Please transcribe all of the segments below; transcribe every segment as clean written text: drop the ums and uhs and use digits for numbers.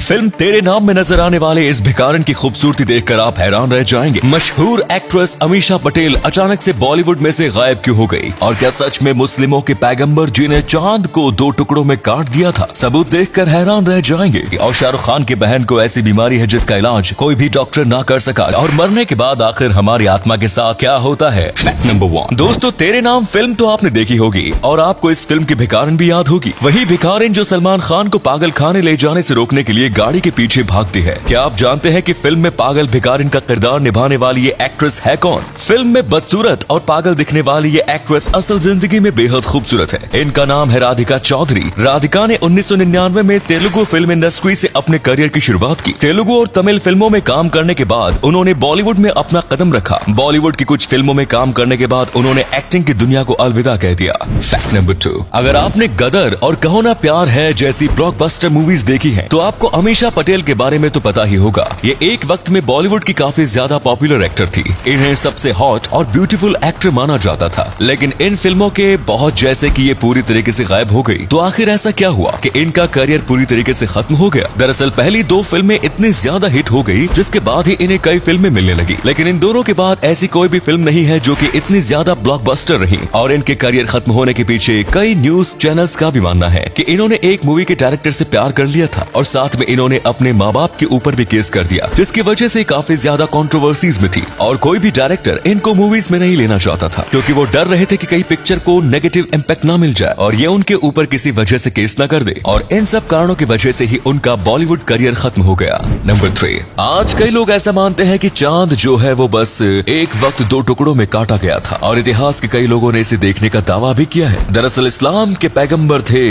Film तेरे नाम में नजर आने वाले इस भिखारन की खूबसूरती देखकर आप हैरान रह जाएंगे। मशहूर एक्ट्रेस अमीषा पटेल अचानक से बॉलीवुड में से गायब क्यों हो गई? और क्या सच में मुस्लिमों के पैगंबर जी ने चांद को 2 टुकड़ों में काट दिया था? सबूत देखकर हैरान रह जाएंगे। और शाहरुख खान की बहन को ऐसी बीमारी है जिसका इलाज कोई भी डॉक्टर ना कर सका। और मरने के बाद आखिर हमारी आत्मा के साथ क्या होता है? Fact number 1। दोस्तों, तेरे नाम फिल्म तो आपने देखी होगी और आपको इस फिल्म की भिखारन भी याद होगी। वही भिखारिन जो सलमान खान को पागल खाने ले जाने से रोकने के लिए गाड़ी के पीछे भागती है। क्या आप जानते हैं कि फिल्म में पागल भिखारिन का किरदार निभाने वाली ये एक्ट्रेस है कौन? फिल्म में बदसूरत और पागल दिखने वाली ये एक्ट्रेस असल जिंदगी में बेहद खूबसूरत है। इनका नाम है राधिका चौधरी। राधिका ने 1999 में तेलुगु फिल्म इंडस्ट्री से अपने करियर की शुरुआत की। तेलुगु और तमिल फिल्मों में काम करने के बाद उन्होंने बॉलीवुड में अपना कदम रखा। बॉलीवुड की कुछ फिल्मों में काम करने के बाद उन्होंने एक्टिंग की दुनिया को अलविदा कह दिया। Fact number 2। अगर आपने गदर और कहो ना प्यार है जैसी ब्लॉकबस्टर मूवीज देखी हैं, तो आपको अमीषा पटेल के बारे में तो पता ही होगा। ये एक वक्त में बॉलीवुड की काफी ज्यादा पॉपुलर एक्टर थी। इन्हें सबसे हॉट और ब्यूटीफुल एक्टर माना जाता था। लेकिन इन फिल्मों के बहुत जैसे कि ये पूरी तरीके से गायब हो गई। तो आखिर ऐसा क्या हुआ कि इनका करियर पूरी तरीके से खत्म हो गया? दरअसल पहली 2 फिल्में इतनी ज्यादा हिट हो गई जिसके बाद ही इन्हें कई फिल्में मिलने लगी। लेकिन इन दोनों के बाद ऐसी कोई भी फिल्म नहीं है जो कि इतनी ज्यादा ब्लॉकबस्टर रही। और इनके करियर खत्म होने के पीछे कई न्यूज चैनल्स का भी मानना है कि इन्होंने एक मूवी के डायरेक्टर से प्यार कर लिया था और साथ में इन्होंने अपने माँ बाप के ऊपर भी केस कर दिया, जिसकी वजह से काफी ज्यादा कंट्रोवर्सीज में थी। और कोई भी डायरेक्टर इनको मूवीज में नहीं लेना चाहता था क्योंकि वो डर रहे थे कि कई पिक्चर को नेगेटिव इम्पैक्ट ना मिल जाए और ये उनके ऊपर किसी वजह से केस ना कर दे। और इन सब कारणों की वजह से ही उनका बॉलीवुड करियर खत्म हो गया। नंबर 3। आज कई लोग ऐसा मानते हैं कि चांद जो है वो बस एक वक्त 2 टुकड़ों में काटा गया था और इतिहास के कई लोगों ने इसे देखने का दावा भी किया है। दरअसल इस्लाम के पैगंबर थे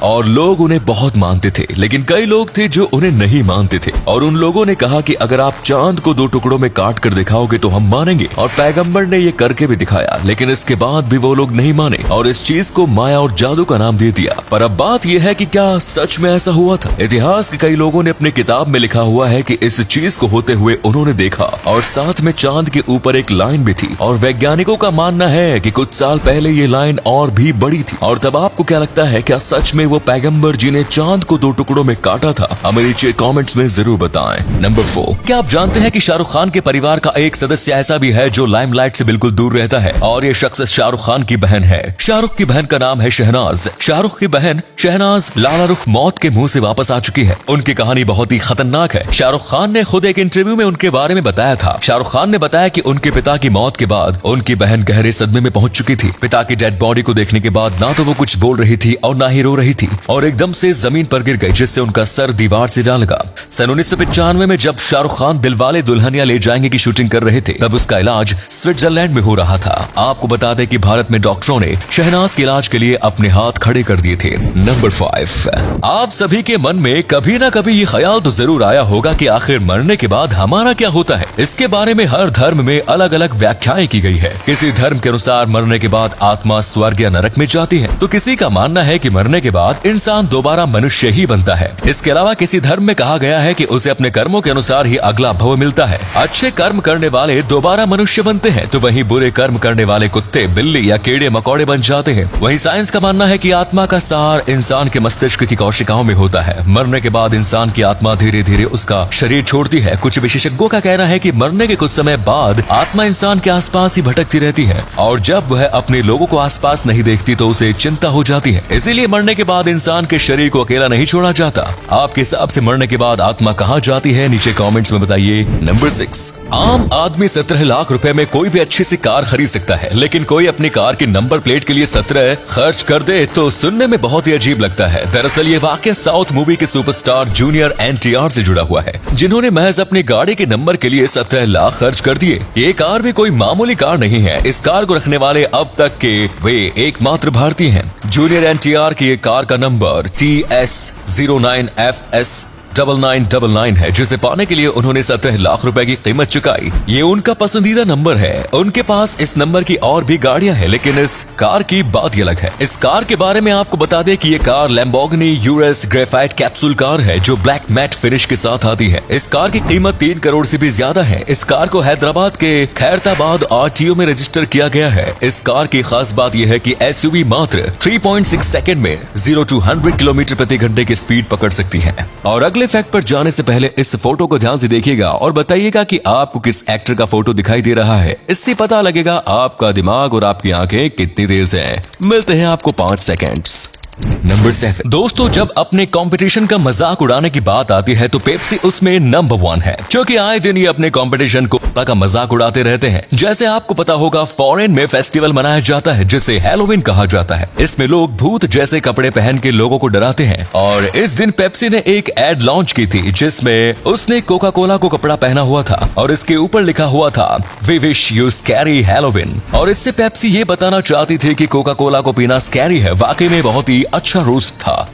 और लोग उन्हें बहुत मानते थे, लेकिन कई लोग थे जो उन्हें नहीं मानते थे। और उन लोगों ने कहा कि अगर आप चांद को 2 टुकड़ों में काट कर दिखाओगे तो हम मानेंगे। और पैगंबर ने ये करके भी दिखाया, लेकिन इसके बाद भी वो लोग नहीं माने और इस चीज को माया और जादू का नाम दे दिया। पर अब बात यह है कि क्या सच में ऐसा हुआ था? इतिहास के कई लोगों ने अपनी किताब में लिखा हुआ है कि इस चीज को होते हुए उन्होंने देखा और साथ में चांद के ऊपर एक लाइन भी थी। और वैज्ञानिकों का मानना है कि कुछ साल पहले ये लाइन और भी बड़ी थी। और तब आपको क्या लगता है, क्या सच में वो पैगंबर जी ने चांद को 2 टुकड़ों में काटा था? हमें नीचे कमेंट्स में जरूर बताएं। नंबर 4। क्या आप जानते हैं कि शाहरुख खान के परिवार का एक सदस्य ऐसा भी है जो लाइमलाइट से बिल्कुल दूर रहता है? और ये शख्स शाहरुख खान की बहन है। शाहरुख की बहन का नाम है शहनाज। शाहरुख की बहन शहनाज लाला रुख मौत के मुंह से वापस आ चुकी है। उनकी कहानी बहुत ही खतरनाक है। शाहरुख खान ने खुद एक इंटरव्यू में उनके बारे में बताया था। शाहरुख खान ने बताया कि उनके पिता की मौत के बाद उनकी बहन गहरे सदमे में पहुंच चुकी थी। पिता की डेड बॉडी को देखने के बाद ना तो वो कुछ बोल रही थी और ना ही रो रही थी और एकदम से जमीन पर गिर गई, जिससे उनका सर दीवार से जा लगा। सन 1995 में जब शाहरुख खान दिलवाले दुल्हनिया ले जाएंगे की शूटिंग कर रहे थे, तब उसका इलाज स्विट्जरलैंड में हो रहा था। आपको बता दें कि भारत में डॉक्टरों ने शहनाज के इलाज के लिए अपने हाथ खड़े कर दिए थे। नंबर 5। आप सभी के मन में कभी ना कभी ये ख्याल तो जरूर आया होगा कि आखिर मरने के बाद हमारा क्या होता है। इसके बारे में हर धर्म में अलग अलग व्याख्याएं की गई है। किसी धर्म के अनुसार मरने के बाद आत्मा स्वर्ग या नरक में जाती है, तो किसी का मानना है कि मरने के बाद इंसान दोबारा मनुष्य ही बनता है। इसके अलावा किसी धर्म में कहा गया है कि उसे अपने कर्मों के अनुसार ही अगला भव मिलता है। अच्छे कर्म करने वाले दोबारा मनुष्य बनते हैं, तो वहीं बुरे कर्म करने वाले कुत्ते, बिल्ली या कीड़े मकोड़े बन जाते हैं। वहीं साइंस का मानना है कि आत्मा का सार इंसान के मस्तिष्क की कोशिकाओं में होता है। मरने के बाद इंसान की आत्मा धीरे धीरे उसका शरीर छोड़ती है। कुछ विशेषज्ञों का कहना है कि मरने के कुछ समय बाद आत्मा इंसान के आसपास ही भटकती रहती है और जब वह अपने लोगों को आसपास नहीं देखती तो उसे चिंता हो जाती है। इसीलिए मरने के बाद इंसान के शरीर को अकेला नहीं छोड़ा जाता। आपके हिसाब से मरने के बाद आत्मा कहाँ जाती है? नीचे कमेंट्स में बताइए। नंबर 6। आम आदमी 17 लाख रुपए में कोई भी अच्छी सी कार खरीद सकता है, लेकिन कोई अपनी कार की नंबर प्लेट के लिए 17 खर्च कर दे तो सुनने में बहुत ही अजीब लगता है। दरअसल ये वाकया साउथ मूवी के सुपरस्टार जूनियर NTR से जुड़ा हुआ है, जिन्होंने महज अपनी गाड़ी के नंबर के लिए 17 लाख खर्च कर दिए। ये कार भी कोई मामूली कार नहीं है। इस कार को रखने वाले अब तक के वे एकमात्र भारतीय हैं। जूनियर NTR की ये कार का नंबर TS09FS 9999 है, जिसे पाने के लिए उन्होंने 17 लाख रुपए की कीमत चुकाई। ये उनका पसंदीदा नंबर है। उनके पास इस नंबर की और भी गाड़ियां हैं, लेकिन इस कार की बात ही अलग है। इस कार के बारे में आपको बता दें कि ये car Lamborghini euros graphite capsule car है, जो ब्लैक मैट फिनिश के साथ आती है। इस कार की कीमत 3 करोड़ से भी ज्यादा है। इस कार को हैदराबाद के खैरताबाद RTO में रजिस्टर किया गया है। इस कार की खास बात यह है कि SUV मात्र 3.6 सेकंड में 0 to 100 किलोमीटर प्रति घंटे की स्पीड पकड़ सकती है। और अगले फन फैक्ट पर जाने से पहले इस फोटो को ध्यान से देखिएगा और बताइएगा कि आपको किस एक्टर का फोटो दिखाई दे रहा है। इससे पता लगेगा आपका दिमाग और आपकी आंखें कितनी तेज है। मिलते हैं आपको 5 सेकेंड्स। नंबर 7। दोस्तों, जब अपने कंपटीशन का मजाक उड़ाने की बात आती है तो पेप्सी उसमें नंबर 1 है, क्योंकि आए दिन ये अपने कंपटीशन का मजाक उड़ाते रहते हैं। जैसे आपको पता होगा, फॉरेन में फेस्टिवल मनाया जाता है जिसे हैलोवीन कहा जाता है। इसमें लोग भूत जैसे कपड़े पहन के लोगों को डराते हैं और इस दिन पेप्सी ने एक एड लॉन्च की थी जिसमें उसने कोका कोला को कपड़ा पहना हुआ था और इसके ऊपर लिखा हुआ था we wish you scary Halloween. और इससे पेप्सी ये बताना चाहती थी कि कोका कोला को पीना स्कैरी है। वाकई में बहुत ही अच्छा रोस्ट था।